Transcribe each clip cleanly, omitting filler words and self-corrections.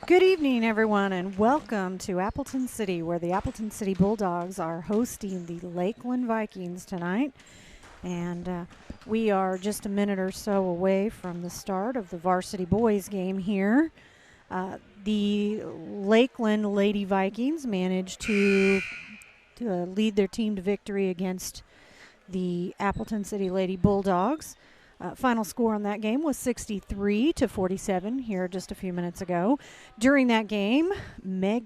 Good evening, everyone, and welcome to Appleton City, where the Appleton City Bulldogs are hosting the Lakeland Vikings tonight. And we are just a minute or so away from the start of the varsity boys game here. The Lakeland Lady Vikings managed to lead their team to victory against the Appleton City Lady Bulldogs. Final score on that game was 63-47 here just a few minutes ago. During that game, I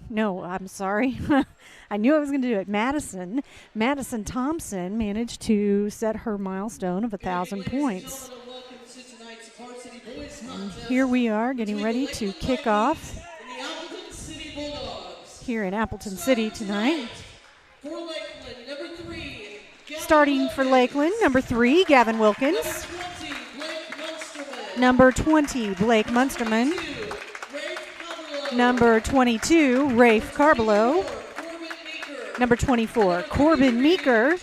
knew I was going to do it. Madison Thompson managed to set her milestone of 1,000 points. And here we are getting ready to kick off here in Appleton City tonight. Starting for Lakeland, number 3, Gavin Wilkins. Number 20, Blake Munsterman. Number 22, Rafe Carbelo. Number 24, Corbin Meeker.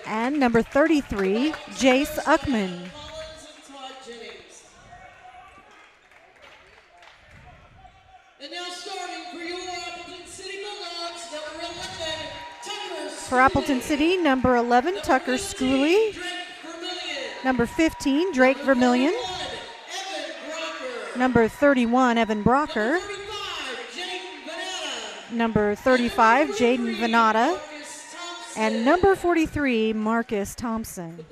And number 33, Jace Uckman. For Appleton City, number 11, Tucker Schooley. Number 15, Drake Vermillion. Number 31, Evan Brocker. Number 35, Jaden Venata. And number 43, Marcus Thompson.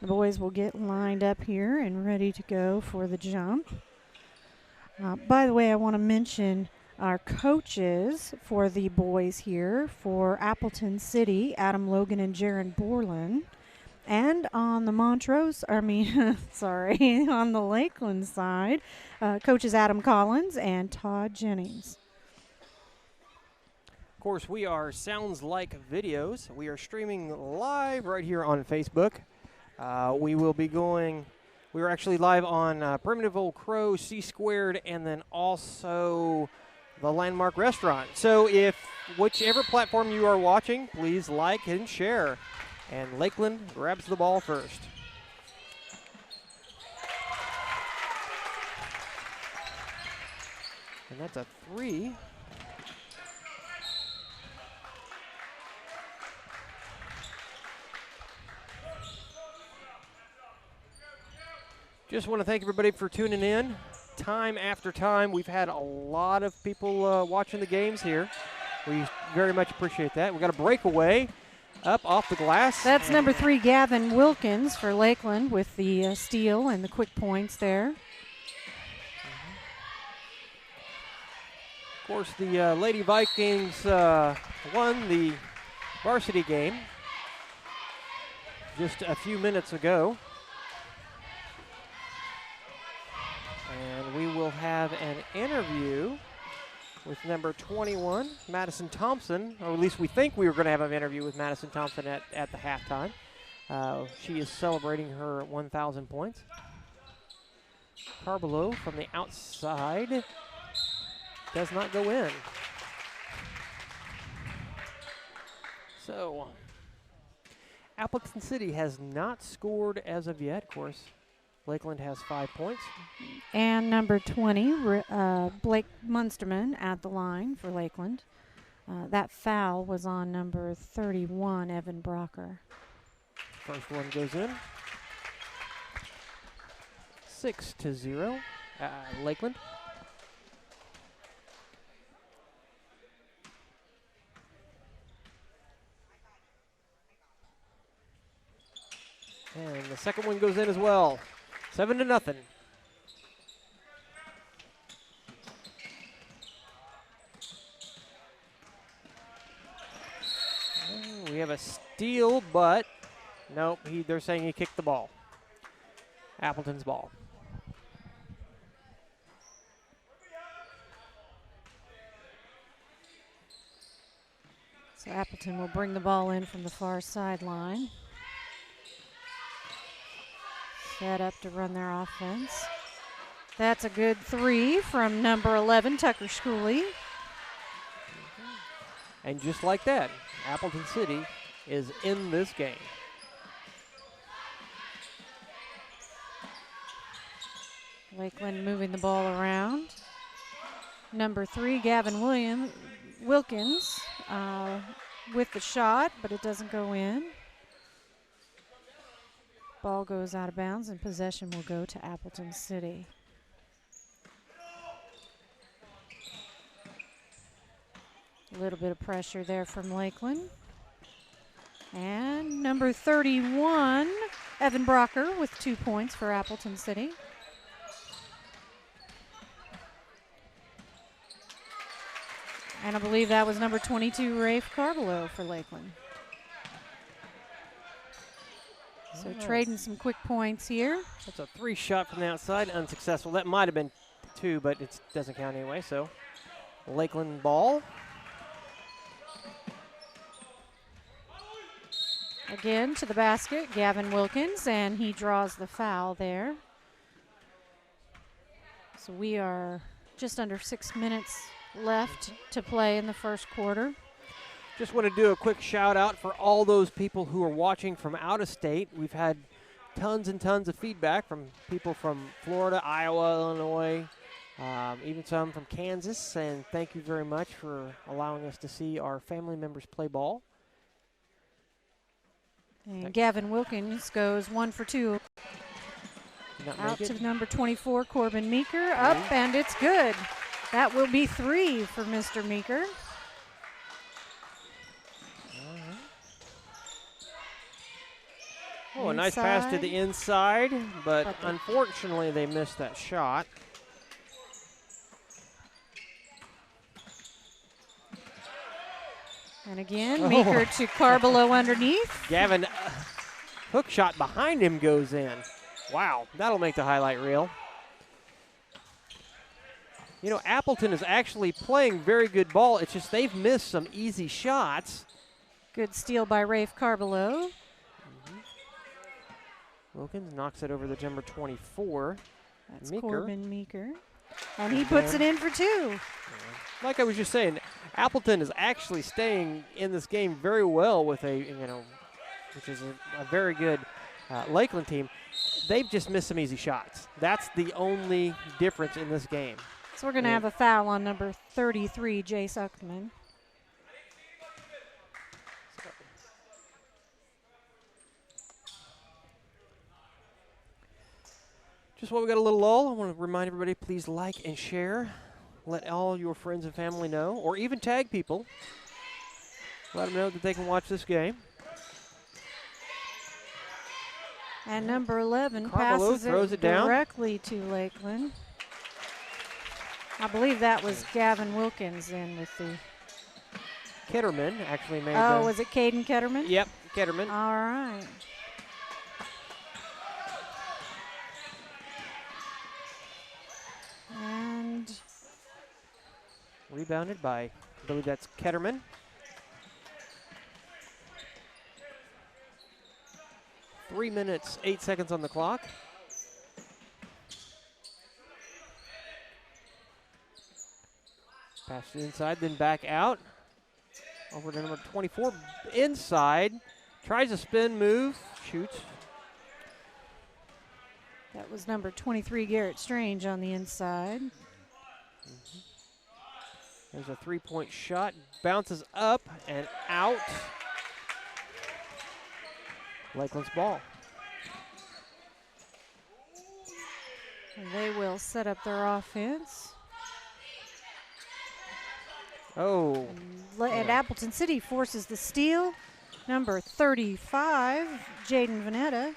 The boys will get lined up here and ready to go for the jump. By the way, I want to mention our coaches for the boys here for Appleton City, Adam Logan and Jaron Borland. And on the on the Lakeland side, coaches Adam Collins and Todd Jennings. Of course, we are Sounds Like Videos. We are streaming live right here on Facebook. We are actually live on Primitive Old Crow, C Squared, and then also the Landmark Restaurant. So if whichever platform you are watching, please like and share. And Lakeland grabs the ball first. And that's a 3. Just want to thank everybody for tuning in. Time after time, we've had a lot of people watching the games here. We very much appreciate that. We got a breakaway up off the glass. That's number 3, Gavin Wilkins for Lakeland with the steal and the quick points there. Of course, the Lady Vikings won the varsity game just a few minutes ago. And we will have an interview with number 21, Madison Thompson, or at least we think we were going to have an interview with Madison Thompson at the halftime. She is celebrating her 1,000 points. Carbelo from the outside does not go in. So, Appleton City has not scored as of yet, of course. Lakeland has 5 points. And number 20, Blake Munsterman at the line for Lakeland. That foul was on number 31, Evan Brocker. First one goes in. 6-0, Lakeland. And the second one goes in as well. 7-0. We have a steal, but Nope, they're saying he kicked the ball. Appleton's ball. So Appleton will bring the ball in from the far sideline. Set up to run their offense. That's a good 3 from number 11, Tucker Schooley. And just like that, Appleton City is in this game. Lakeland moving the ball around. Number 3, Gavin Wilkins with the shot, but it doesn't go in. Ball goes out of bounds and possession will go to Appleton City. A little bit of pressure there from Lakeland. And number 31, Evan Brocker with 2 points for Appleton City. And I believe that was number 22, Rafe Carbelo for Lakeland. So trading some quick points here. That's a 3 shot from the outside, unsuccessful. That might have been 2, but it doesn't count anyway. So Lakeland ball. Again to the basket, Gavin Wilkins, and he draws the foul there. So we are just under 6 minutes left to play in the first quarter. Just want to do a quick shout out for all those people who are watching from out of state. We've had tons and tons of feedback from people from Florida, Iowa, Illinois, even some from Kansas. And thank you very much for allowing us to see our family members play ball. And Gavin Wilkins goes 1 for 2. Out to number 24, Corbin Meeker. Up, and it's good. That will be 3 for Mr. Meeker. Oh, a nice pass to the inside, but unfortunately they missed that shot. And again, Meeker to Carbelo underneath. Gavin, hook shot behind him goes in. Wow, that'll make the highlight reel. You know, Appleton is actually playing very good ball. It's just they've missed some easy shots. Good steal by Rafe Carbelo. Wilkins knocks it over the number 24. That's Meeker. Corbin Meeker. And he puts it in for 2. Like I was just saying, Appleton is actually staying in this game very well with which is a very good Lakeland team. They've just missed some easy shots. That's the only difference in this game. So we're going to have a foul on number 33, Jace Uckman. Just while we got a little lull, I want to remind everybody, please like and share. Let all your friends and family know, or even tag people. Let them know that they can watch this game. And number 11 Carbelo passes throws it down directly to Lakeland. I believe that was Gavin Wilkins in with the... Ketterman actually made was it Caden Ketterman? Yep, Ketterman. All right. And... rebounded by, I believe that's Ketterman. Three minutes, 8 seconds on the clock. Pass it inside, then back out. Over to number 24, inside. Tries a spin move, shoots. That was number 23, Garrett Strange on the inside. There's a three-point shot, bounces up and out. Lakeland's ball. And they will set up their offense. Oh. And Appleton City forces the steal. Number 35, Jaden Vanetta.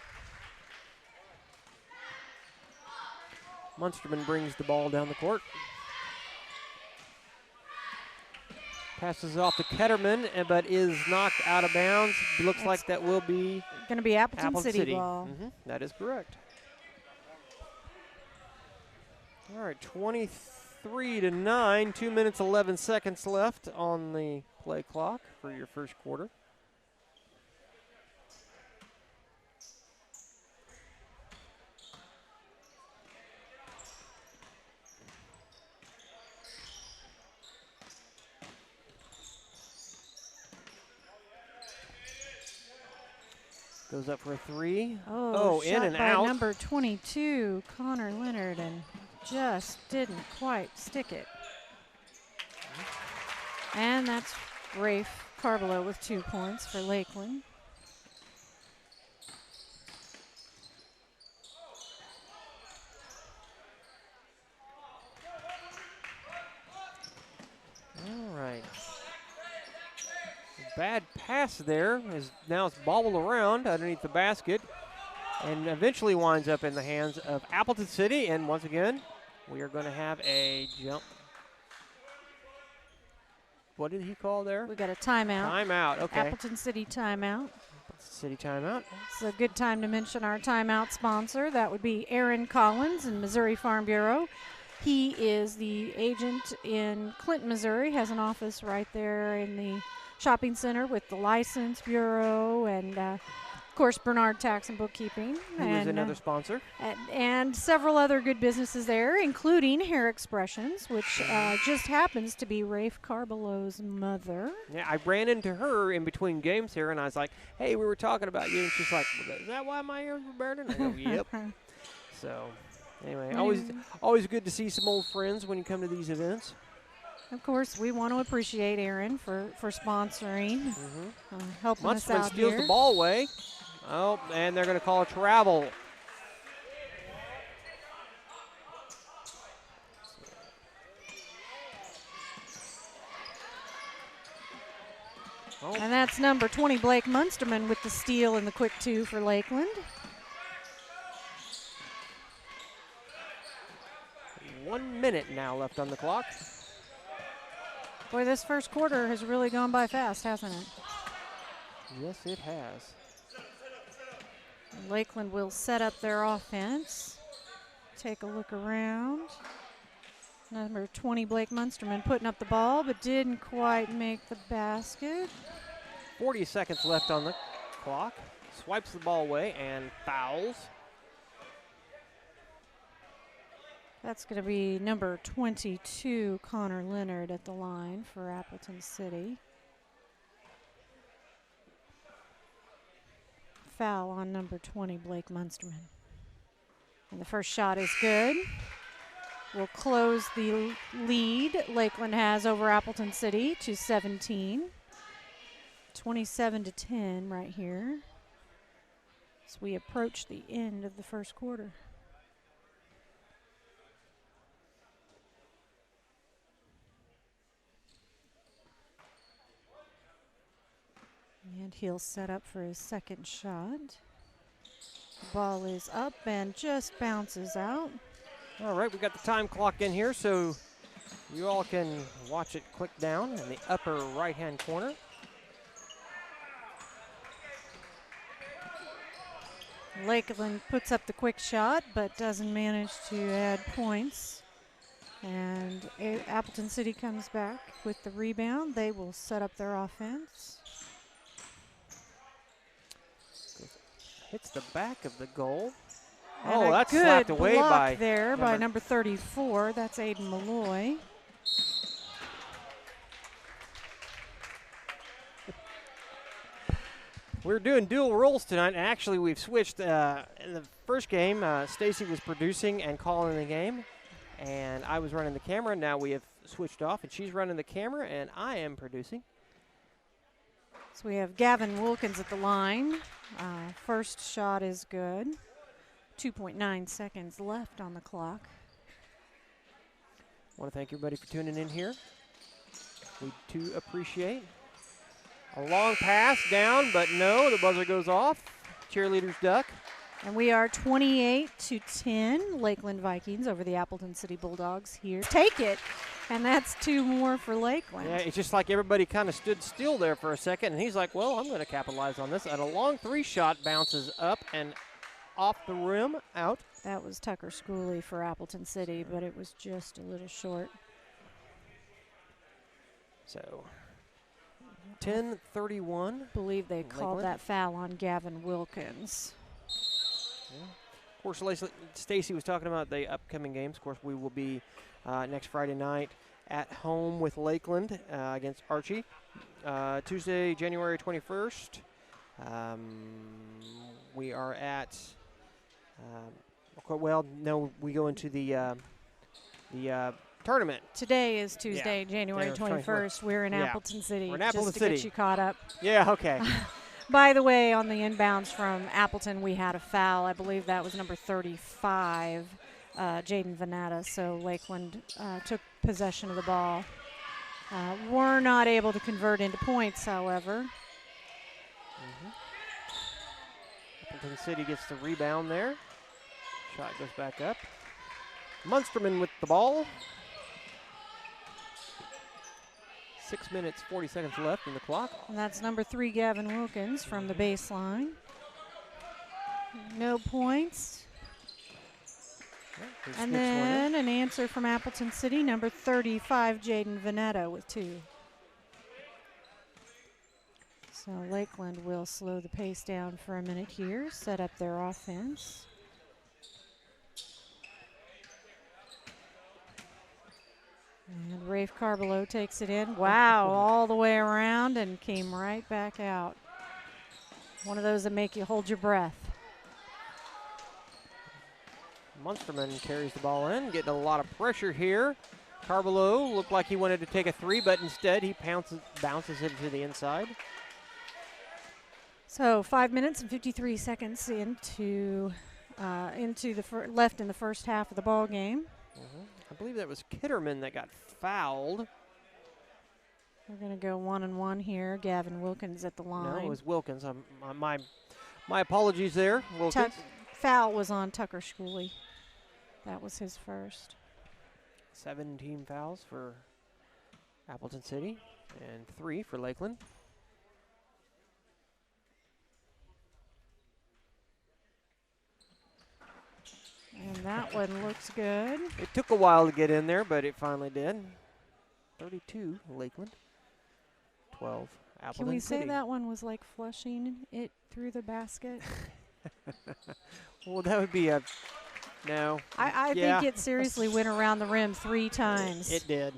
Munsterman brings the ball down the court. Passes off to Ketterman, but is knocked out of bounds. Looks like that will be going to be Appleton City ball. That is correct. All right, 23-9, 2 minutes 11 seconds left on the play clock for your first quarter. Goes up for a three. Oh, in and by out. Number 22, Connor Leonard, and just didn't quite stick it. And that's Rafe Carbelo with 2 points for Lakeland. All right. Bad pass there. Now it's bobbled around underneath the basket and eventually winds up in the hands of Appleton City. And once again, we are going to have a jump. What did he call there? We got a timeout. Timeout, okay. Appleton City timeout. City timeout. It's a good time to mention our timeout sponsor. That would be Aaron Collins in Missouri Farm Bureau. He is the agent in Clinton, Missouri, has an office right there in the shopping center with the license bureau and, of course, Bernard Tax and Bookkeeping. Who is another sponsor. And several other good businesses there, including Hair Expressions, which just happens to be Rafe Carbelo's mother. Yeah, I ran into her in between games here, and I was like, hey, we were talking about you. And she's like, is that why my ears were burning? I go, yep. So, anyway, always good to see some old friends when you come to these events. Of course, we want to appreciate Aaron for sponsoring, helping us out steals here. the ball away. Oh, and they're going to call a travel. And that's number 20, Blake Munsterman, with the steal and the quick 2 for Lakeland. 1 minute now left on the clock. Boy, this first quarter has really gone by fast, hasn't it? Yes, it has. Lakeland will set up their offense. Take a look around. Number 20, Blake Munsterman, putting up the ball, but didn't quite make the basket. 40 seconds left on the clock. Swipes the ball away and fouls. That's going to be number 22, Connor Leonard, at the line for Appleton City. Foul on number 20, Blake Munsterman. And the first shot is good. We'll close the lead Lakeland has over Appleton City to 17. 27-10 right here as we approach the end of the first quarter. And he'll set up for his second shot. The ball is up and just bounces out. All right, we got the time clock in here, so you all can watch it click down in the upper right-hand corner. Lakeland puts up the quick shot, but doesn't manage to add points. And Appleton City comes back with the rebound. They will set up their offense. Hits the back of the goal. And that's slapped away by number 34. That's Aiden Malloy. We're doing dual roles tonight, and actually we've switched. In the first game, Stacy was producing and calling the game, and I was running the camera. Now we have switched off, and she's running the camera, and I am producing. So we have Gavin Wilkins at the line. First shot is good. 2.9 seconds left on the clock. I want to thank everybody for tuning in here. We do appreciate. A long pass down, but no, the buzzer goes off. Cheerleaders duck. And we are 28-10, Lakeland Vikings over the Appleton City Bulldogs here. Take it. And that's 2 more for Lakeland. Yeah, it's just like everybody kind of stood still there for a second, and he's like, well, I'm going to capitalize on this. And a long 3-shot bounces up and off the rim, out. That was Tucker Schooley for Appleton City, but it was just a little short. So 10-31. I believe they called Lakeland. that foul on Gavin Wilkins. Yeah. Of course, Stacy was talking about the upcoming games. Of course, we will be next Friday night at home with Lakeland against Archie. Tuesday, January 21st. We are at, we go into the tournament. Today is Tuesday, January January 21st. We're in Appleton City. We're in Appleton just to City. get you caught up. Yeah, okay. By the way, on the inbounds from Appleton, we had a foul. I believe that was number 35, Jaden Venata. So Lakeland took possession of the ball. Were not able to convert into points, however. Appleton City gets the rebound there. Shot goes back up. Munsterman with the ball. 6 minutes, 40 seconds left in the clock. And that's number 3, Gavin Wilkins from the baseline. No points. He And sneaks one in. then an answer from Appleton City, number 35, Jaden Veneta with 2. So Lakeland will slow the pace down for a minute here, set up their offense. And Rafe Carbelo takes it in. Wow, all the way around and came right back out. One of those that make you hold your breath. Munsterman carries the ball in, getting a lot of pressure here. Carbelo looked like he wanted to take a 3, but instead he bounces it to the inside. So 5 minutes and 53 seconds into the left in the first half of the ball game. I believe that was Kitterman that got fouled. We're going to go 1-on-1 here. Gavin Wilkins at the line. No, it was Wilkins. My apologies there, Wilkins. Foul was on Tucker Schooley. That was his first. 17 fouls for Appleton City and 3 for Lakeland. And that one looks good. It took a while to get in there, but it finally did. 32 Lakeland, 12 Appleton Can we City. say that one was like flushing it through the basket? Well, that would be a no. I yeah. think it seriously went around the rim 3 times. It did.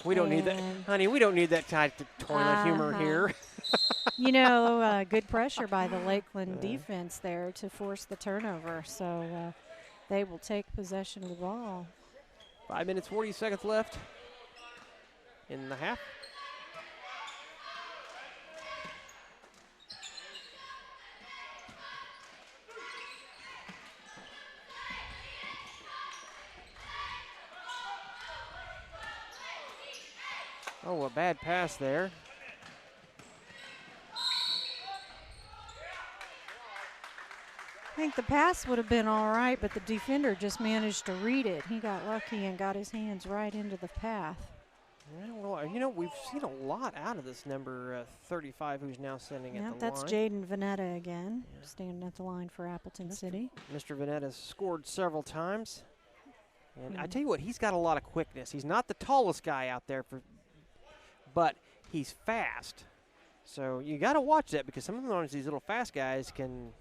We don't need that, honey. We don't need that type of toilet humor here. You know, good pressure by the Lakeland defense there to force the turnover. So they will take possession of the ball. 5 minutes, 40 seconds left in the half. Oh, a bad pass there. I think the pass would have been all right, but the defender just managed to read it. He got lucky and got his hands right into the path. Yeah, well, you know, we've seen a lot out of this number 35 who's now standing at the line. That's Jaden Veneta again, standing at the line for Appleton City. Mr. Venetta's scored several times. And I tell you what, he's got a lot of quickness. He's not the tallest guy out there, but he's fast. So you got to watch that because sometimes these little fast guys can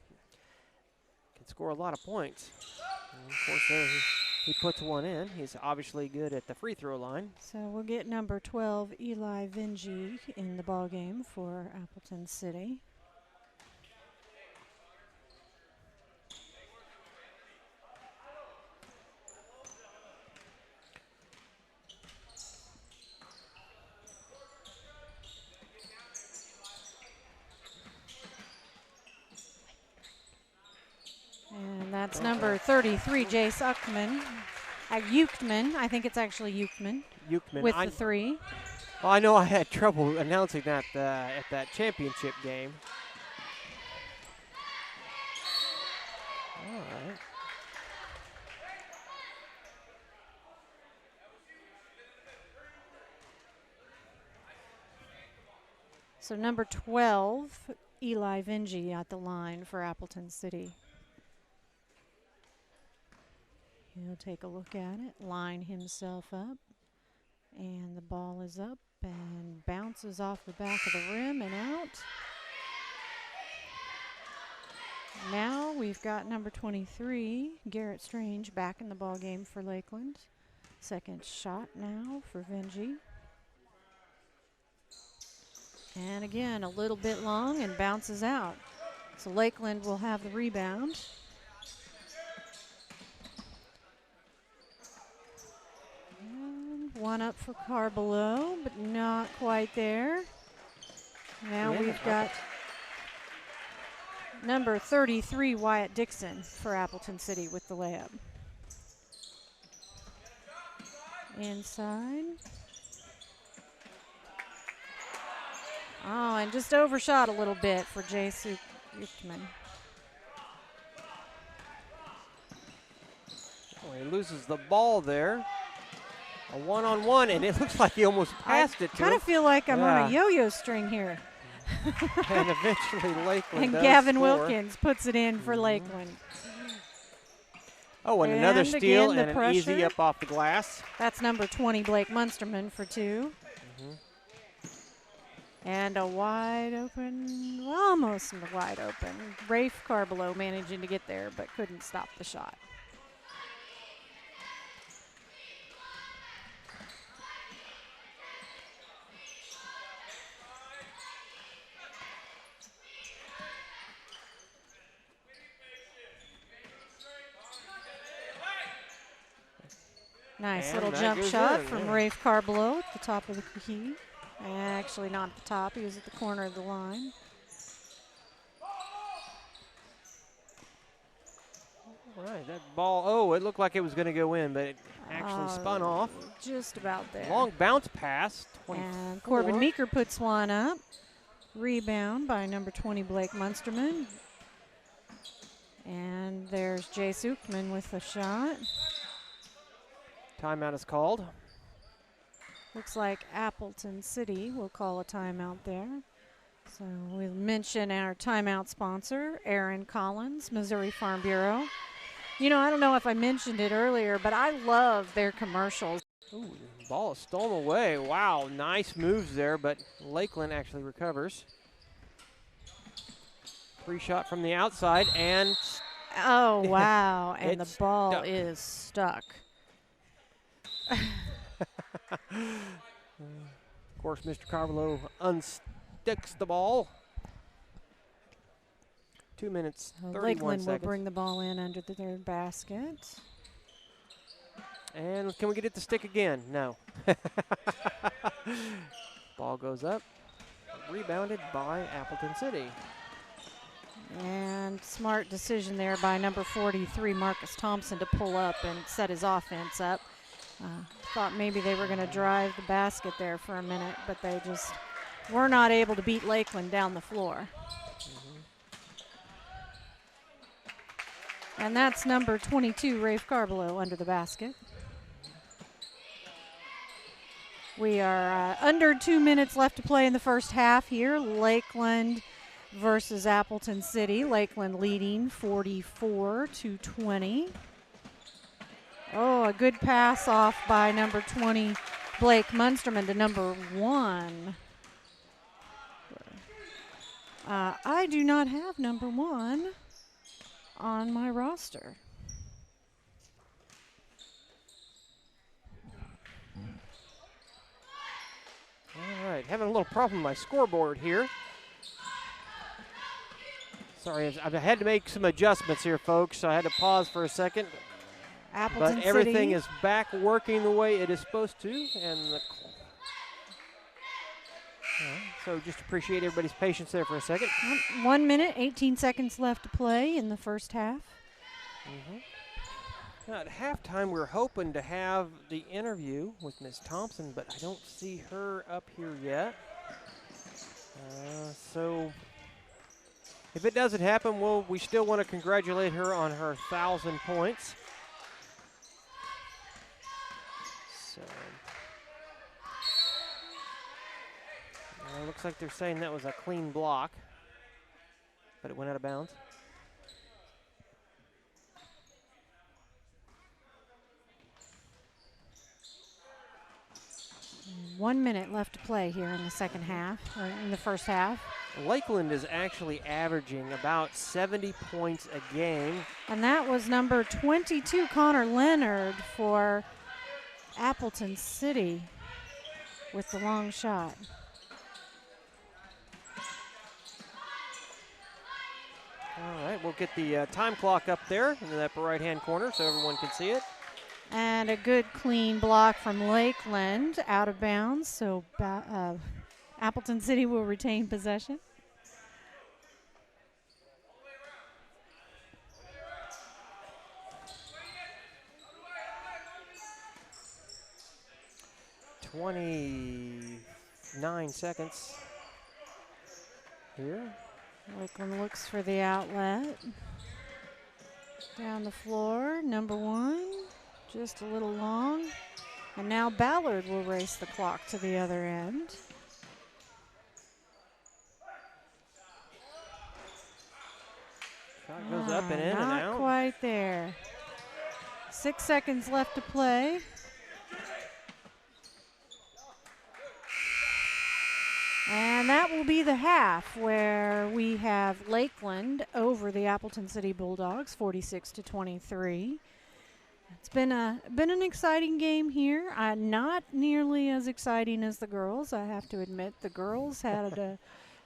score a lot of points. And of course, there he puts one in. He's obviously good at the free throw line. So we'll get number 12, Eli Vinji, in the ball game for Appleton City. And that's number 33, Jace Uckman. Euchtman, I think it's actually Euchtman. With the 3. Well, I know I had trouble announcing that at that championship game. All right. So number 12, Eli Vingy at the line for Appleton City. He'll take a look at it, line himself up, and the ball is up and bounces off the back of the rim and out. Now we've got number 23, Garrett Strange, back in the ball game for Lakeland. Second shot now for Vingy. And again, a little bit long and bounces out. So Lakeland will have the rebound. And one up for Carbelow, but not quite there. Now we've got number 33, Wyatt Dixon for Appleton City with the layup. Inside. Oh, and just overshot a little bit for J.C. Uchtman. Oh, he loses the ball there. A one-on-one, and it looks like he almost passed it to him. I kind of feel like I'm on a yo-yo string here. And eventually Lakeland and does Gavin score. Wilkins puts it in for Lakeland. Oh, and another steal again, and an easy up off the glass. That's number 20, Blake Munsterman, for 2. And a wide open, almost wide open. Rafe Carbelow managing to get there, but couldn't stop the shot. Nice And little jump shot from Rafe Carbelow at the top of the key. Actually, not at the top. He was at the corner of the line. All right, that ball, it looked like it was going to go in, but it actually spun off. Just about there. Long bounce pass, 24. And Corbin Meeker puts one up. Rebound by number 20, Blake Munsterman. And there's Jay Suchman with a shot. Timeout is called. Looks like Appleton City will call a timeout there. So we'll mention our timeout sponsor, Aaron Collins, Missouri Farm Bureau. You know, I don't know if I mentioned it earlier, but I love their commercials. Ooh, the ball is stolen away. Wow, nice moves there, but Lakeland actually recovers. Free shot from the outside, and oh, wow, and the ball stuck. is stuck. Of course, Mr. Carbelow unsticks the ball. 2 minutes, 31 Lakeland seconds. will bring the ball in under the third basket. And can we get it to stick again? No. Ball goes up. Rebounded by Appleton City. And smart decision there by number 43, Marcus Thompson, to pull up and set his offense up. Thought maybe they were going to drive the basket there for a minute, but they just were not able to beat Lakeland down the floor. And that's number 22, Rafe Carbelow, under the basket. We are under 2 minutes left to play in the first half here. Lakeland versus Appleton City. Lakeland leading 44-20. Oh, a good pass off by number 20, Blake Munsterman, to number 1. I do not have number 1 on my roster. All right, having a little problem with my scoreboard here. Sorry, I've had to make some adjustments here, folks. So I had to pause for a second. Appleton but everything City is back working the way it is supposed to. And so just appreciate everybody's patience there for a second. 1 minute, 18 seconds left to play in the first half. Now at halftime, we're hoping to have the interview with Ms. Thompson, but I don't see her up here yet. So if it doesn't happen, we still want to congratulate her on her 1,000 points. So Looks like they're saying that was a clean block, but it went out of bounds. And 1 minute left to play here in the second half, or in the first half. Lakeland is actually averaging about 70 points a game. And that was number 22, Connor Leonard, for Appleton City with the long shot. All right, we'll get the time clock up there in the upper right-hand corner so everyone can see it. And a good clean block from Lakeland, out of bounds, so Appleton City will retain possession. "29 seconds here." Lakeland looks for the outlet. Down the floor, number 1, just a little long. And now Ballard will race the clock to the other end. Shot goes up and in and out. Not quite there. 6 seconds left to play. And that will be the half, where we have Lakeland over the Appleton City Bulldogs, 46-23. It's been an exciting game here. Not nearly as exciting as the girls, I have to admit. The girls had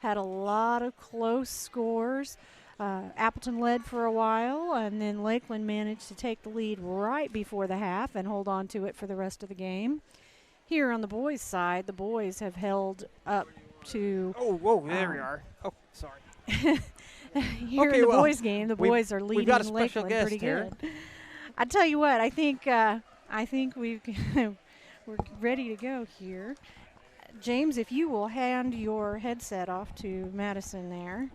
a lot of close scores. Appleton led for a while, and then Lakeland managed to take the lead right before the half and hold on to it for the rest of the game. Here on the boys' side, the boys have held up to... Oh, whoa, there we are. Oh, sorry. Here in the boys' game, the boys are leading we've got a special Lakeland guest pretty here. good. I tell you what, I think we're ready to go here. James, if you will hand your headset off to Madison there.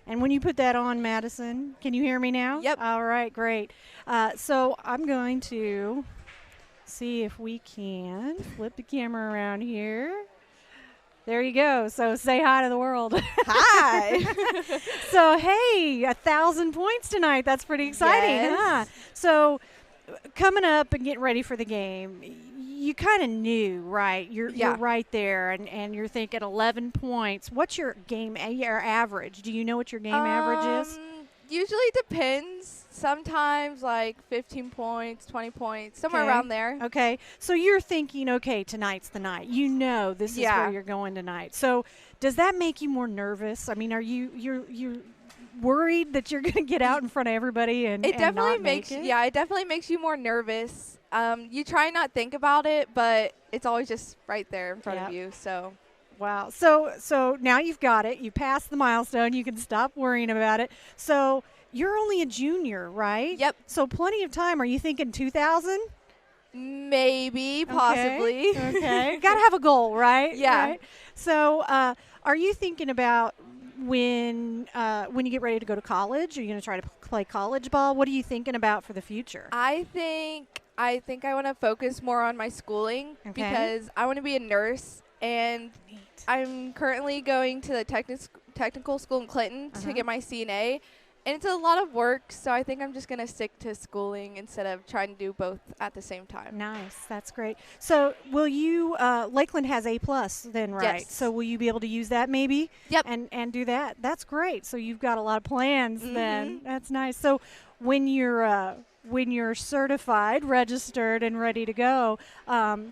And when you put that on, Madison, can you hear me now? Yep. All right, great. So I'm going to see if we can flip the camera around here. There you go. So say hi to the world. Hi. So, hey, 1,000 points tonight. That's pretty exciting, Yes. huh? So coming up and getting ready for the game, you kind of knew, right? You're right there, and you're thinking 11 points. What's your your average? Do you know what your game average is? Usually depends. Sometimes like 15 points, 20 points, somewhere Okay. around there. Okay, so you're thinking, okay, tonight's the night. You know this is where you're going tonight. So does that make you more nervous? I mean, are you're worried that you're going to get out in front of everybody and It definitely not makes make it? it definitely makes you more nervous. You try not think about it, but it's always just right there in front of you. So Wow. So now you've got it. You passed the milestone. You can stop worrying about it. So you're only a junior, right? Yep. So plenty of time. Are you thinking 2,000? maybe, possibly. Okay. Got to have a goal, right? Yeah. Right? So are you thinking about when you get ready to go to college? Are you going to try to play college ball? What are you thinking about for the future? I think I want to focus more on my schooling because I want to be a nurse, and I'm currently going to the technical school in Clinton to get my CNA. And it's a lot of work, so I think I'm just going to stick to schooling instead of trying to do both at the same time. Nice. That's great. So will you, Lakeland has A+ then, right? Yes. So will you be able to use that maybe? Yep. And do that? That's great. So you've got a lot of plans then. That's nice. So when you're certified, registered, and ready to go,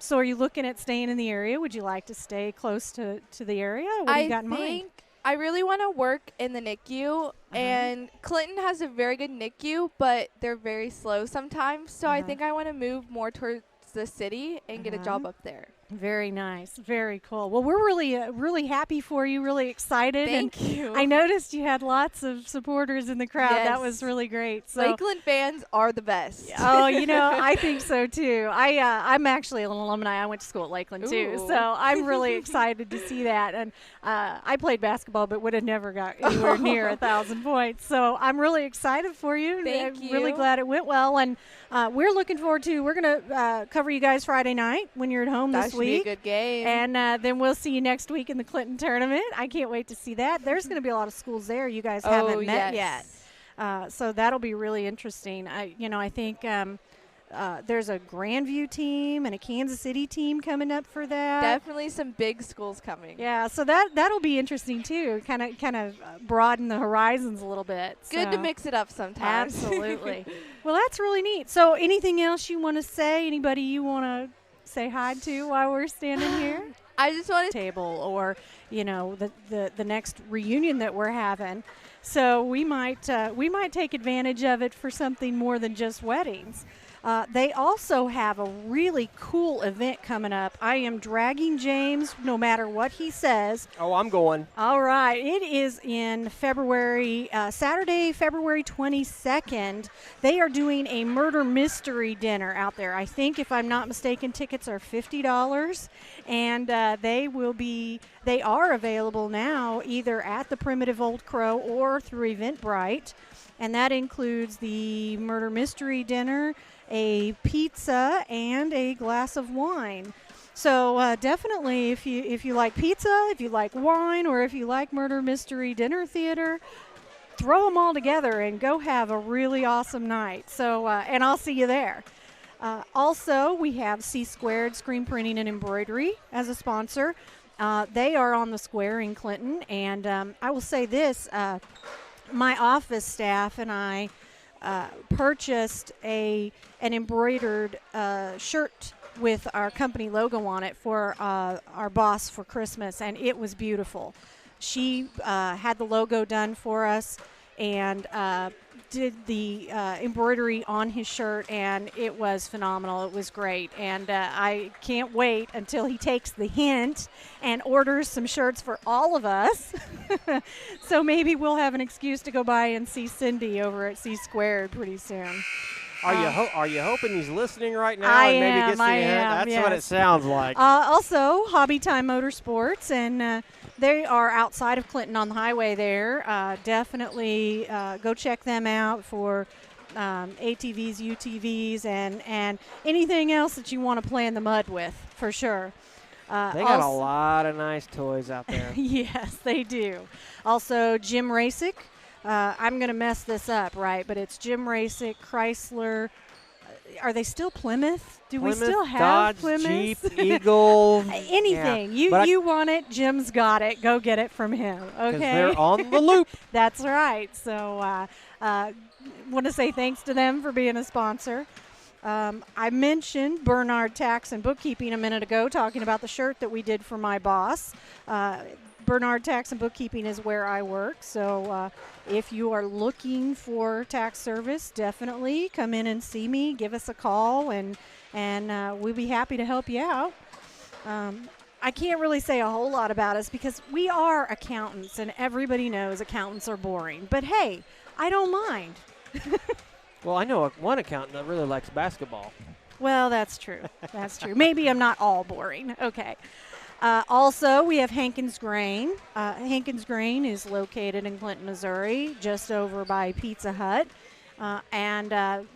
so are you looking at staying in the area? Would you like to stay close to the area? What do you got in mind? I really want to work in the NICU, and Clinton has a very good NICU, but they're very slow sometimes. So I think I want to move more towards the city and get a job up there. Very nice. Very cool. Well, we're really happy for you, really excited. Thank you. I noticed you had lots of supporters in the crowd. Yes. That was really great. So, Lakeland fans are the best. oh, I think so too. I'm actually an alumni. I went to school at Lakeland too, Ooh. so I'm really excited to see that. And I played basketball, but would have never got anywhere near 1,000 points. So I'm really excited for you. Thank I'm really you. glad it went well, and we're looking forward to. We're gonna cover you guys Friday night when you're at home this week. week. Be a good game. And then we'll see you next week in the Clinton tournament. I can't wait to see that. There's going to be a lot of schools there you guys haven't met yet. So that'll be really interesting. I think there's a Grandview team and a Kansas City team coming up for that. Definitely some big schools coming. Yeah, so that'll be interesting too. Kind of broaden the horizons a little bit. Good to mix it up sometimes. Absolutely. Well, that's really neat. So anything else you want to say? Anybody you want to say hi to while we're standing here? I just want to table or the next reunion that we're having. So we might take advantage of it for something more than just weddings. They also have a really cool event coming up. I am dragging James no matter what he says. Oh, I'm going. All right. It is in February, Saturday, February 22nd. They are doing a murder mystery dinner out there. I think, if I'm not mistaken, tickets are $50. And they are available now either at the Primitive Old Crow or through Eventbrite. And that includes the murder mystery dinner, a pizza, and a glass of wine. So definitely, if you like pizza, if you like wine, or if you like murder mystery dinner theater, throw them all together and go have a really awesome night. So and I'll see you there. Also, we have C Squared Screen Printing and Embroidery as a sponsor. They are on the square in Clinton, and I will say this. My office staff and I purchased an embroidered shirt with our company logo on it for our boss for Christmas, and it was beautiful. She had the logo done for us and did the embroidery on his shirt, and it was phenomenal. It was great, and I can't wait until he takes the hint and orders some shirts for all of us. So maybe we'll have an excuse to go by and see Cindy over at C Squared pretty soon. Are you hoping he's listening right now? I am. That's yes. what it sounds like. Also, Hobby Time Motorsports, and they are outside of Clinton on the highway there. Definitely go check them out for ATVs, UTVs, and anything else that you want to play in the mud with, for sure. They got a lot of nice toys out there. Yes, they do. Also, Jim Rasick. I'm going to mess this up, right? But it's Jim Rasick, Chrysler. Are they still Plymouth? Do we still have Dodge, Plymouth? Jeep, Eagle. Anything. Yeah. You want it, Jim's got it. Go get it from him, okay? They're on the loop. That's right. So want to say thanks to them for being a sponsor. I mentioned Bernard Tax and Bookkeeping a minute ago, talking about the shirt that we did for my boss. Bernard Tax and Bookkeeping is where I work, so if you are looking for tax service, definitely come in and see me. Give us a call, and we'll be happy to help you out. I can't really say a whole lot about us because we are accountants, and everybody knows accountants are boring. But, hey, I don't mind. Well, I know one accountant that really likes basketball. Well, that's true. That's true. Maybe I'm not all boring. Okay. Also, we have Hankins Grain. Hankins Grain is located in Clinton, Missouri, just over by Pizza Hut. And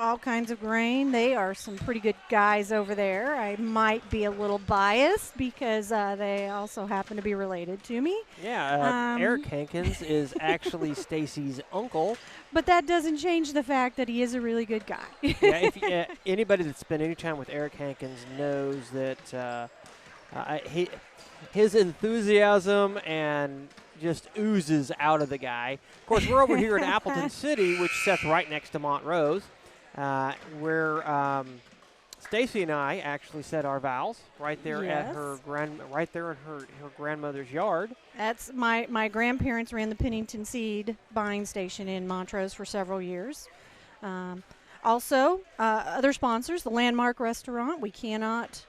all kinds of grain. They are some pretty good guys over there. I might be a little biased because they also happen to be related to me. Yeah, Eric Hankins is actually Stacy's uncle. But that doesn't change the fact that he is a really good guy. Yeah, anybody that's spent any time with Eric Hankins knows that his enthusiasm and just oozes out of the guy. Of course, we're over here in Appleton City, which sits right next to Montrose, where Stacy and I actually said our vows right there at her right there in her grandmother's yard. That's my grandparents ran the Pennington Seed buying station in Montrose for several years. Also, other sponsors, the Landmark Restaurant. We cannot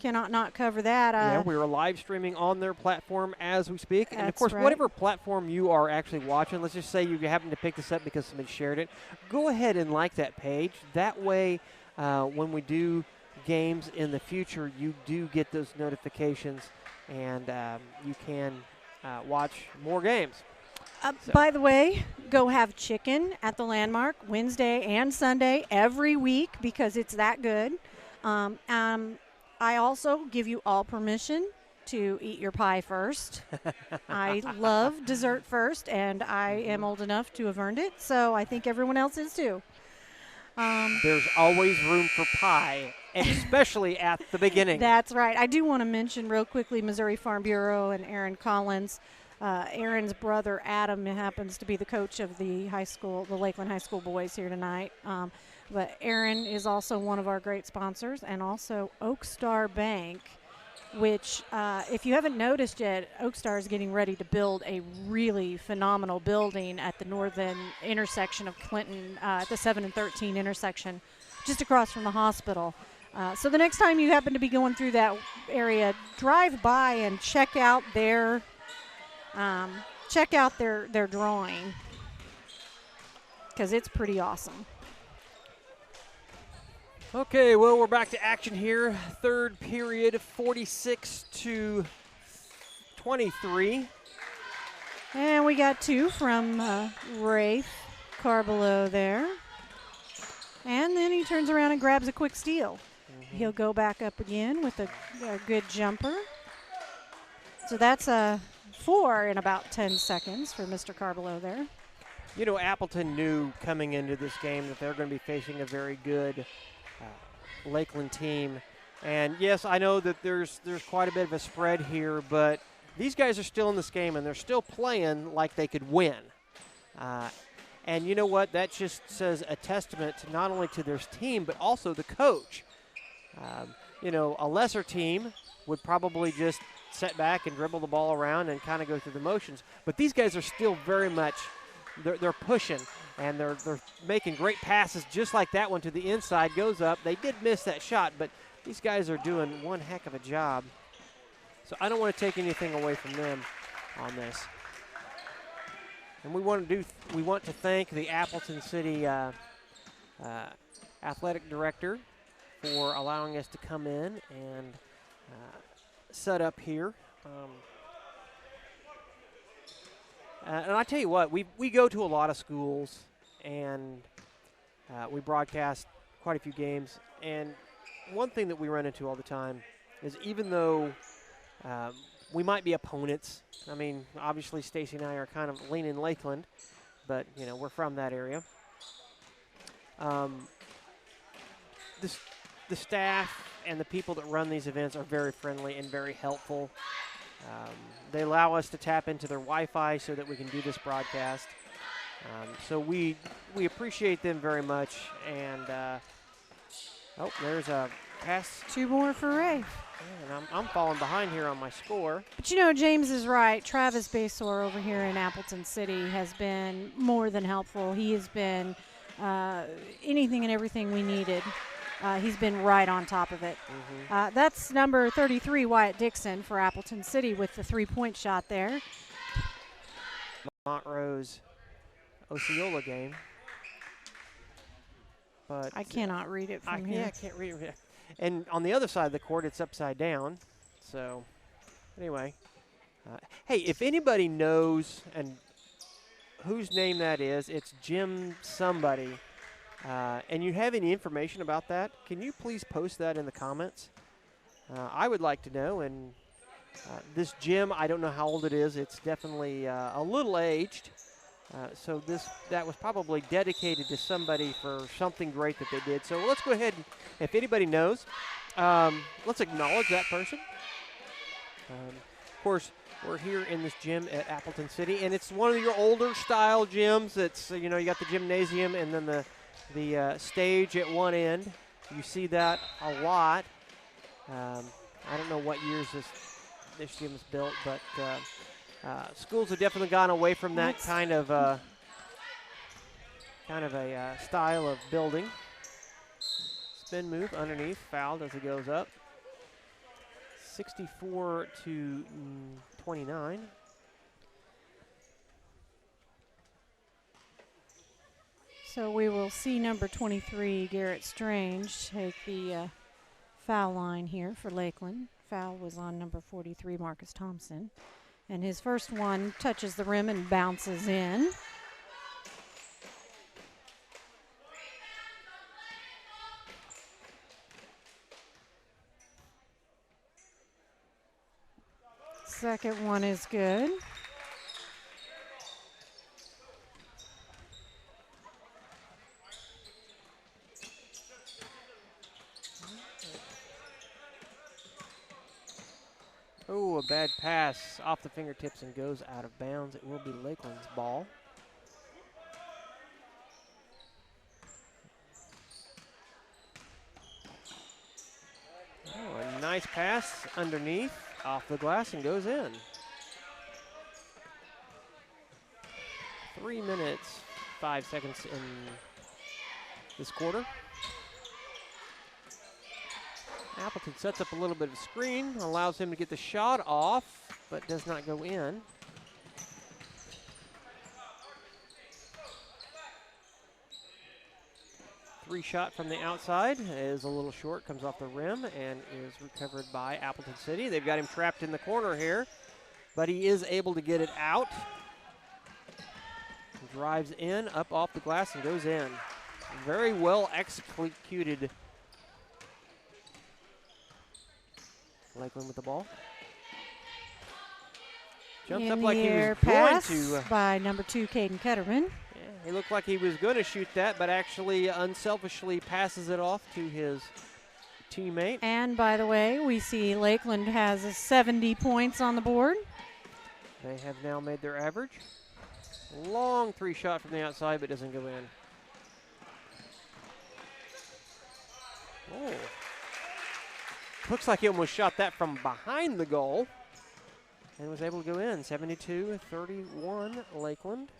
not cover that. Yeah, we are live streaming on their platform as we speak. And, of course, right. Whatever platform you are actually watching, let's just say you happen to pick this up because somebody shared it, go ahead and like that page. That way, when we do games in the future, you do get those notifications, and you can watch more games. By the way, go have chicken at the Landmark Wednesday and Sunday every week because it's that good. I also give you all permission to eat your pie first. I love dessert first, and I am old enough to have earned it, so I think everyone else is too. There's always room for pie, and especially at the beginning. That's right. I do want to mention real quickly Missouri Farm Bureau and Aaron Collins. Aaron's brother Adam happens to be the coach of the Lakeland High School boys here tonight. But Aaron is also one of our great sponsors, and also Oak Star Bank, which if you haven't noticed yet, Oak Star is getting ready to build a really phenomenal building at the northern intersection of Clinton, at the 7 and 13 intersection, just across from the hospital. So the next time you happen to be going through that area, drive by and check out their drawing, because it's pretty awesome. Okay, well, we're back to action here. Third period, 46-23. And we got 2 from Rafe Carbelow there. And then he turns around and grabs a quick steal. He'll go back up again with a good jumper. So that's a 4 in about 10 seconds for Mr. Carbelow there. You know, Appleton knew coming into this game that they're going to be facing a very good Lakeland team. And yes, I know that there's quite a bit of a spread here, but these guys are still in this game and they're still playing like they could win. And you know what? That just says a testament to not only to their team, but also the coach. You know, a lesser team would probably just sit back and dribble the ball around and kind of go through the motions. But these guys are still very much, they're pushing, and they're making great passes just like that one to the inside, goes up. They did miss that shot, but these guys are doing one heck of a job. So I don't want to take anything away from them on this. And we want to thank the Appleton City athletic director for allowing us to come in and set up here. And I tell you what, we go to a lot of schools, and we broadcast quite a few games. And one thing that we run into all the time is, even though we might be opponents, I mean, obviously Stacy and I are kind of leaning Lakeland, but, you know, we're from that area. The staff and the people that run these events are very friendly and very helpful. They allow us to tap into their Wi-Fi so that we can do this broadcast. So we appreciate them very much. And there's a pass. 2 more for Ray. And I'm falling behind here on my score. But you know, James is right. Travis Basor over here in Appleton City has been more than helpful. He has been anything and everything we needed. He's been right on top of it. That's number 33, Wyatt Dixon, for Appleton City with the 3-point shot there. Montrose Osceola game. But I cannot read it from here. Yeah, I can't read it. And on the other side of the court, it's upside down. So, anyway. Hey, if anybody knows and whose name that is, it's Jim somebody. And you have any information about that, can you please post that in the comments? I would like to know. And this Jim, I don't know how old it is. It's definitely a little aged. So that was probably dedicated to somebody for something great that they did. So let's go ahead and, if anybody knows, let's acknowledge that person. Of course, we're here in this gym at Appleton City, and it's one of your older style gyms. It's, you know, you got the gymnasium and then the stage at one end. You see that a lot. I don't know what years this gym was built, but schools have definitely gone away from that kind of a style of building. Spin move underneath, fouled as it goes up. 64-29. So we will see number 23, Garrett Strange, take the foul line here for Lakeland. Foul was on number 43, Marcus Thompson. And his first one touches the rim and bounces in. Second one is good. Oh, a bad pass off the fingertips and goes out of bounds. It will be Lakeland's ball. Oh, a nice pass underneath, off the glass, and goes in. 3 minutes, 5 seconds in this quarter. Appleton sets up a little bit of screen, allows him to get the shot off, but does not go in. Three shot from the outside is a little short, comes off the rim, and is recovered by Appleton City. They've got him trapped in the corner here, but he is able to get it out. Drives in, up off the glass, and goes in. Very well executed. Lakeland with the ball. Jumps up like he was going to. By number 2, Caden Ketterman. Yeah, he looked like he was going to shoot that, but actually unselfishly passes it off to his teammate. And by the way, we see Lakeland has 70 points on the board. They have now made their average. Long three shot from the outside, but doesn't go in. Oh. Looks like he almost shot that from behind the goal and was able to go in. 72-31 Lakeland.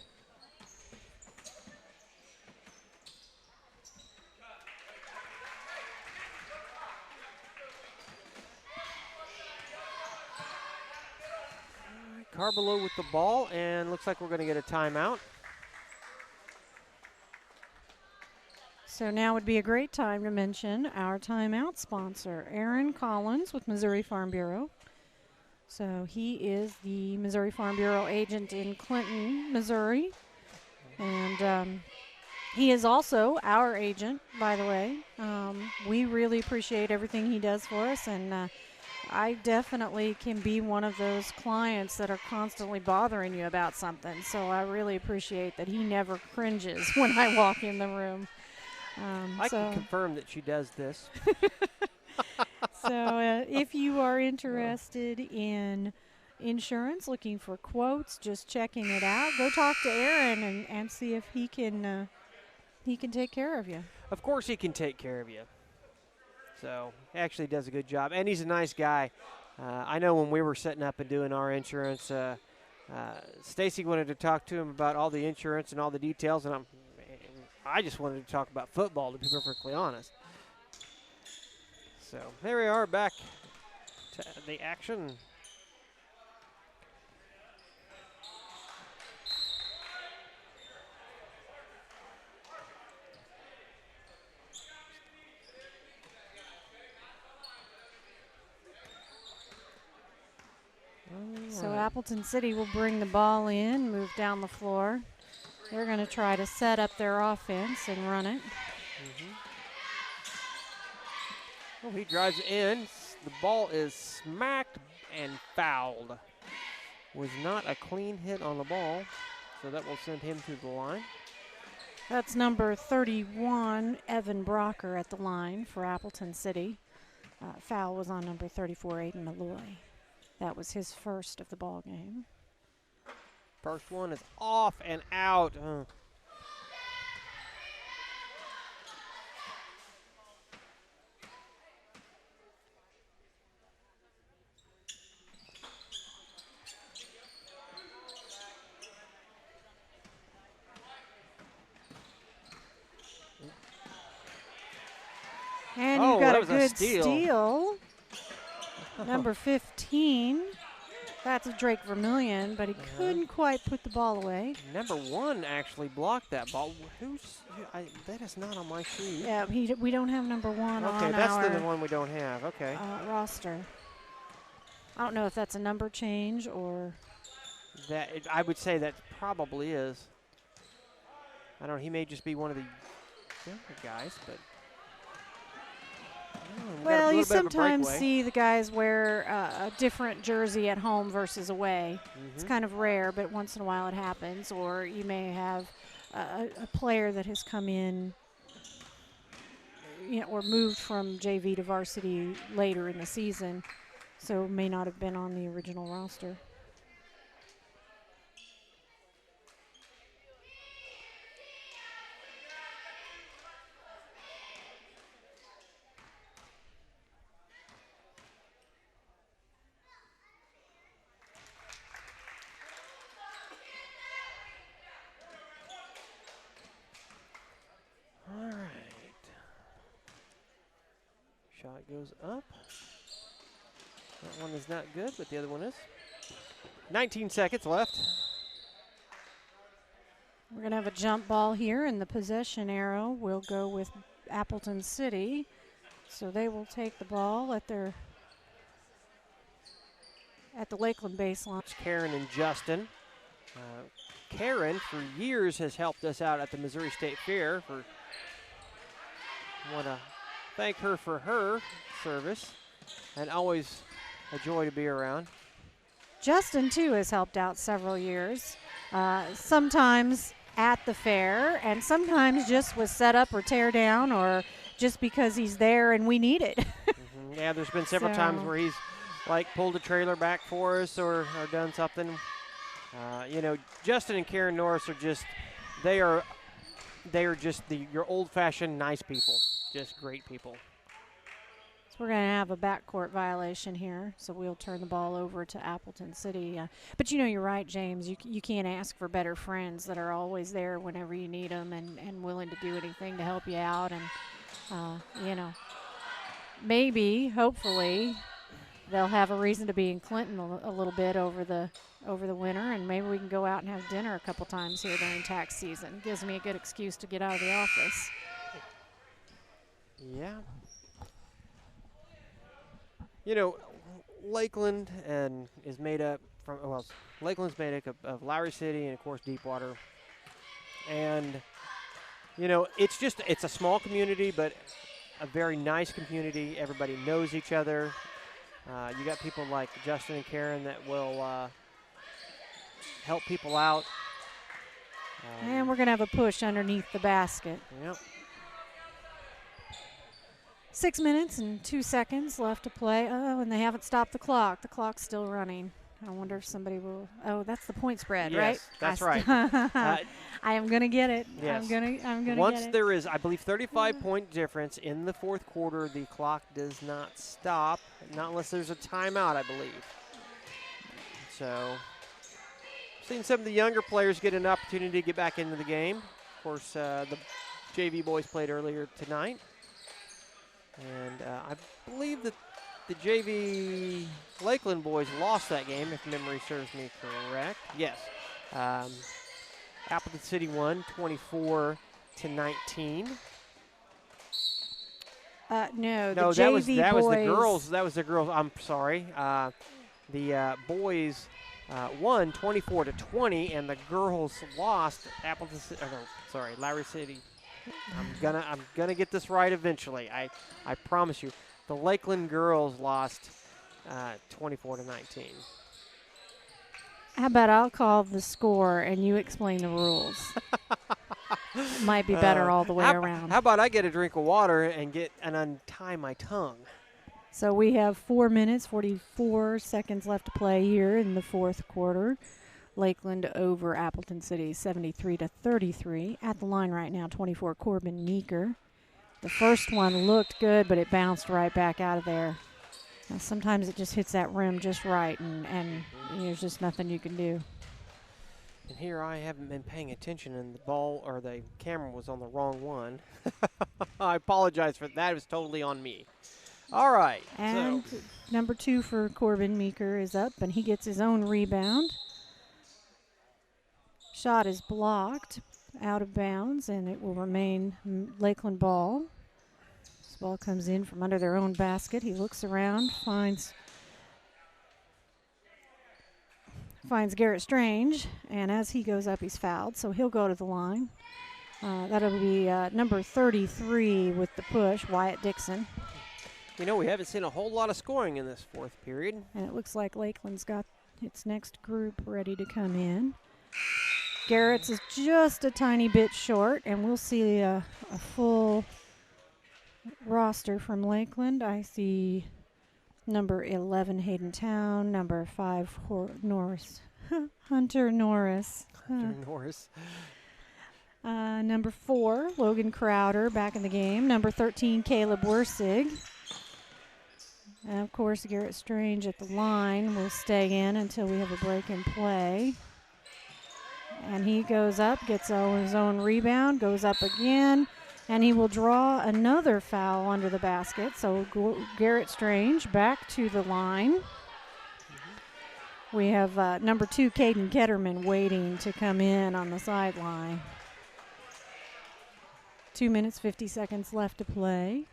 Carballo with the ball, and looks like we're going to get a timeout. So now would be a great time to mention our timeout sponsor, Aaron Collins with Missouri Farm Bureau. So he is the Missouri Farm Bureau agent in Clinton, Missouri. And he is also our agent, by the way. We really appreciate everything he does for us, and I definitely can be one of those clients that are constantly bothering you about something. So I really appreciate that he never cringes when I walk in the room. I can confirm that she does this. So if you are interested in insurance, looking for quotes, just checking it out, go talk to Aaron and see if he can take care of you. Of course he can take care of you. So he actually does a good job, and he's a nice guy. I know when we were setting up and doing our insurance, Stacy wanted to talk to him about all the insurance and all the details, and I just wanted to talk about football, to be perfectly honest. So there we are, back to the action. So Appleton City will bring the ball in, move down the floor. They're going to try to set up their offense and run it. Well, he drives in. The ball is smacked and fouled. Was not a clean hit on the ball, so that will send him to the line. That's number 31, Evan Brocker, at the line for Appleton City. Foul was on number 34, Aiden Malloy. That was his first of the ball game. First one is off and out. And you got a good steal. Number 15. That's Drake Vermillion, but he couldn't quite put the ball away. Number 1 actually blocked that ball. That is not on my sheet. Yeah, we don't have number 1 on our Okay, that's the one we don't have. Okay. Roster. I don't know if that's a number change or. I would say that probably is. I don't know. He may just be one of the younger guys, but Well, you sometimes see the guys wear a different jersey at home versus away. It's kind of rare, but once in a while it happens. Or you may have a player that has come in, or moved from JV to varsity later in the season, so may not have been on the original roster. All right. Shot goes up. That one is not good, but the other one is. 19 seconds left. We're going to have a jump ball here, and the possession arrow will go with Appleton City. So they will take the ball at the Lakeland baseline. Karen and Justin. Karen, for years, has helped us out at the Missouri State Fair. I want to thank her for her service, and always a joy to be around. Justin, too, has helped out several years, sometimes at the fair, and sometimes just with set up or tear down, or just because he's there and we need it. Yeah, there's been several times where he's like pulled a trailer back for us or done something. Justin and Karen Norris are just, they are just your old-fashioned nice people, just great people. So we're going to have a backcourt violation here, so we'll turn the ball over to Appleton City. But you're right, James. You can't ask for better friends that are always there whenever you need them and willing to do anything to help you out. And, maybe, hopefully, they'll have a reason to be in Clinton a little bit over the winter, and maybe we can go out and have dinner a couple times here during tax season. Gives me a good excuse to get out of the office. Yeah. Lakeland is made up Lakeland's made up of Lowry City and, of course, Deepwater. And, it's a small community, but a very nice community. Everybody knows each other. You got people like Justin and Karen that will help people out. And we're going to have a push underneath the basket. Yep. 6 minutes and 2 seconds left to play. Oh, and they haven't stopped the clock. The clock's still running. I wonder if somebody will. Oh, that's the point spread, yes, right? That's right. I am going to get it. Yes. I'm going to Once get it. there is, I believe, 35-point difference in the fourth quarter, the clock does not stop, not unless there's a timeout, I believe. So, seen some of the younger players get an opportunity to get back into the game. Of course, the JV boys played earlier tonight. And I believe that the JV Lakeland boys lost that game, if memory serves me correct. Yes. Appleton City won 24-19. No, the that JV was the boys. girls. That was the girls. I'm sorry. The boys won 24-20, and the girls lost. Appleton. Lowry City. I'm gonna get this right eventually. I promise you. The Lakeland girls lost 24-19. How about I'll call the score and you explain the rules? Might be better all the way around. How about I get a drink of water and untie my tongue? So we have 4 minutes, 44 seconds left to play here in the fourth quarter. Lakeland over Appleton City, 73-33. At the line right now, 24, Corbin Meeker. The first one looked good, but it bounced right back out of there. Now, sometimes it just hits that rim just right, and there's just nothing you can do. And here I haven't been paying attention, and the ball or the camera was on the wrong one. I apologize for that. It was totally on me. All right. And number 2 for Corbin Meeker is up, and he gets his own rebound. Shot is blocked out of bounds, and it will remain Lakeland ball. This ball comes in from under their own basket. He looks around, finds Garrett Strange, and as he goes up, he's fouled, so he'll go to the line. That'll be number 33 with the push, Wyatt Dixon. we haven't seen a whole lot of scoring in this fourth period. And it looks like Lakeland's got its next group ready to come in. Garrett's is just a tiny bit short, and we'll see a full roster from Lakeland. I see number 11, Hayden Town, number 5, Norris. Hunter Norris. Number 4, Logan Crowder back in the game. Number 13, Caleb Wersig. And, of course, Garrett Strange at the line will stay in until we have a break in play. And he goes up, gets his own rebound, goes up again, and he will draw another foul under the basket. So Garrett Strange back to the line. We have number 2, Caden Ketterman, waiting to come in on the sideline. 2 minutes, 50 seconds left to play.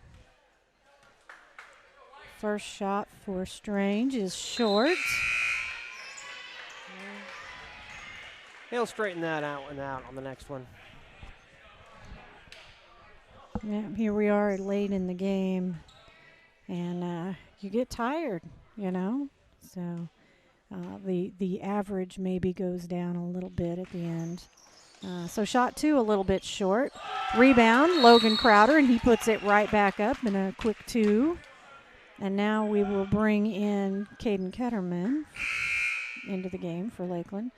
First shot for Strange is short. He'll straighten that out on the next one. Yeah, here we are late in the game, and you get tired, So the average maybe goes down a little bit at the end. So shot 2 a little bit short. Rebound, Logan Crowder, and he puts it right back up in a quick 2. And now we will bring in Caden Ketterman into the game for Lakeland.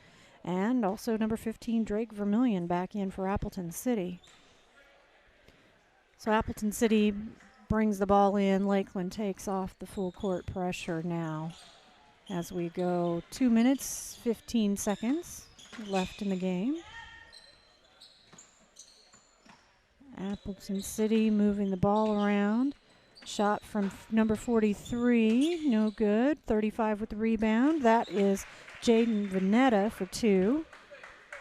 And also number 15, Drake Vermillion, back in for Appleton City. So Appleton City brings the ball in. Lakeland takes off the full court pressure now as we go 2 minutes, 15 seconds left in the game. Appleton City moving the ball around. Shot from number 43, no good. 35 with the rebound. That is Jaden Vanetta for 2.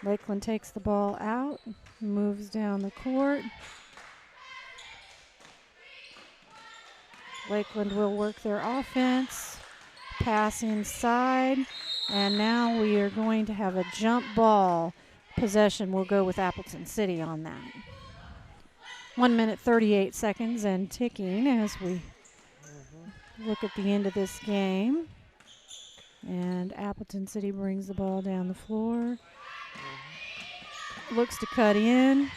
Lakeland takes the ball out, moves down the court. Lakeland will work their offense, pass inside, and now we are going to have a jump ball possession. We'll go with Appleton City on that. 1 minute, 38 seconds and ticking as we look at the end of this game. And Appleton City brings the ball down the floor. Looks to cut in.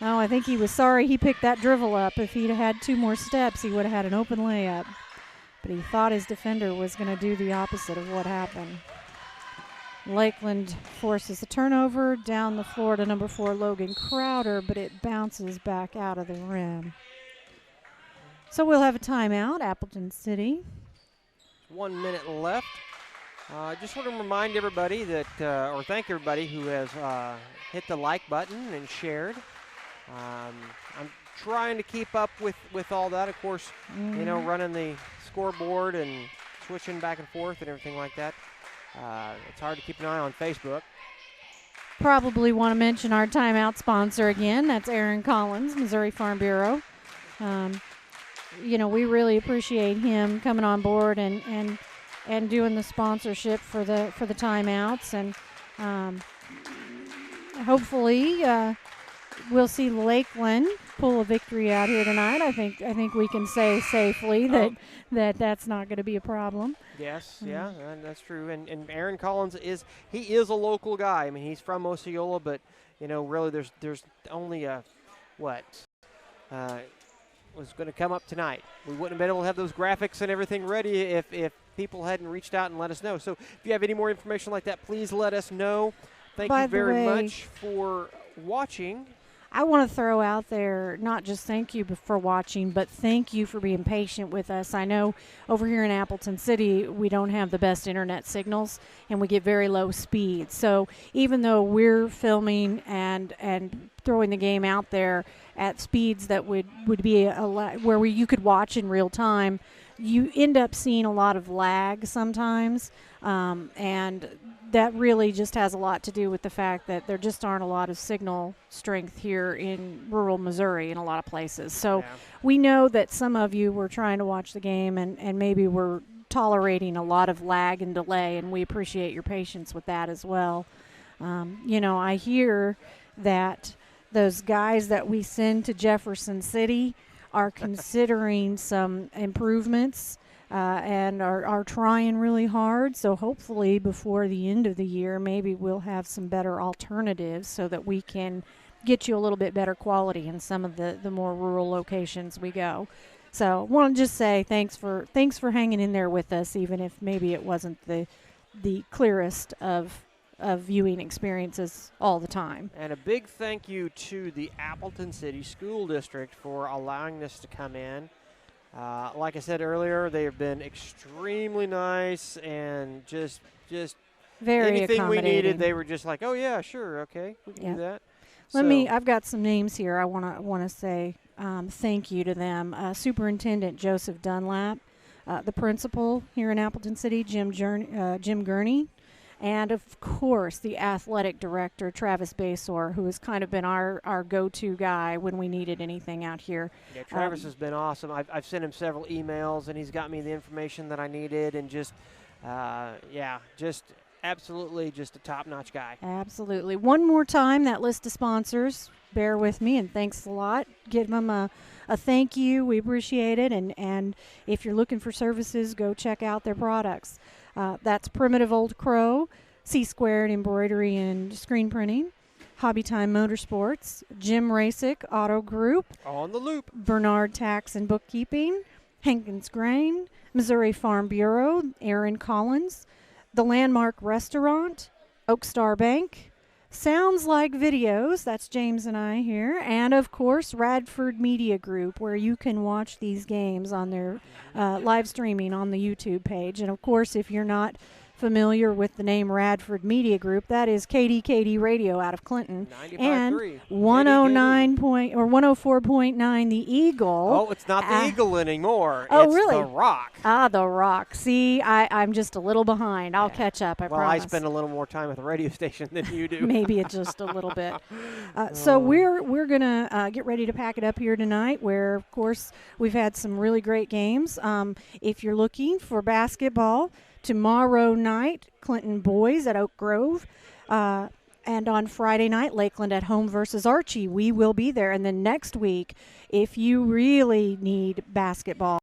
Oh, I think he was sorry he picked that dribble up. If he'd had 2 more steps, he would have had an open layup. But he thought his defender was going to do the opposite of what happened. Lakeland forces a turnover down the floor to number 4, Logan Crowder, but it bounces back out of the rim. So we'll have a timeout, Appleton City. 1 minute left. Just want to remind everybody that, or thank everybody who has hit the like button and shared. I'm trying to keep up with all that, of course, running the scoreboard and switching back and forth and everything like that. It's hard to keep an eye on Facebook. Probably want to mention our timeout sponsor again. That's Aaron Collins, Missouri Farm Bureau. We really appreciate him coming on board and doing the sponsorship for the timeouts, and hopefully we'll see Lakeland pull a victory out here tonight. I think we can say safely that's not going to be a problem. Yes, yeah, that's true. And Aaron Collins is a local guy. I mean, he's from Osceola, but really there's only was going to come up tonight. We wouldn't have been able to have those graphics and everything ready if people hadn't reached out and let us know. So if you have any more information like that, please let us know. Thank you very much for watching. I want to throw out there, not just thank you for watching, but thank you for being patient with us. I know over here in Appleton City, we don't have the best internet signals, and we get very low speed. So even though we're filming and throwing the game out there at speeds that would be where you could watch in real time, you end up seeing a lot of lag sometimes, and that really just has a lot to do with the fact that there just aren't a lot of signal strength here in rural Missouri in a lot of places. So we know that some of you were trying to watch the game and maybe were tolerating a lot of lag and delay, and we appreciate your patience with that as well. I hear that those guys that we send to Jefferson City are considering some improvements and are trying really hard. So hopefully before the end of the year, maybe we'll have some better alternatives so that we can get you a little bit better quality in some of the more rural locations we go. So I want to just say thanks for hanging in there with us, even if maybe it wasn't the clearest of viewing experiences all the time. And a big thank you to the Appleton City School District for allowing this to come in. Like I said earlier, they have been extremely nice and just Very anything we needed, accommodating. they were just like, oh yeah, sure, okay, we can do that. I've got some names here. I want to say thank you to them. Superintendent Joseph Dunlap, the principal here in Appleton City, Jim Gurney, and of course the athletic director Travis Basor, who has kind of been our go-to guy when we needed anything out here. Yeah, Travis has been awesome. I've sent him several emails, and he's got me the information that I needed, and just absolutely just a top-notch guy. Absolutely. One more time, that list of sponsors. Bear with me, and thanks a lot. Give them a thank you. We appreciate it. And if you're looking for services, go check out their products. That's Primitive Old Crow, C-Squared Embroidery and Screen Printing, Hobby Time Motorsports, Jim Rasick Auto Group, On the Loop, Bernard Tax and Bookkeeping, Hankins Grain, Missouri Farm Bureau, Aaron Collins, The Landmark Restaurant, Oak Star Bank, Sounds Like Videos, that's James and I here, and of course Radford Media Group, where you can watch these games on their live streaming on the YouTube page. And of course, if you're not familiar with the name Radford Media Group, that is KDKD Radio out of Clinton, and 104.9 The Eagle. Oh, it's not the Eagle anymore. Oh, it's really? The Rock. The Rock. See, I'm just a little behind. I'll catch up, I promise. I spend a little more time at the radio station than you do. Maybe it's just a little bit. So we're going to get ready to pack it up here tonight, where, of course, we've had some really great games. If you're looking for basketball, tomorrow night, Clinton boys at Oak Grove. And on Friday night, Lakeland at home versus Archie. We will be there. And then next week, if you really need basketball,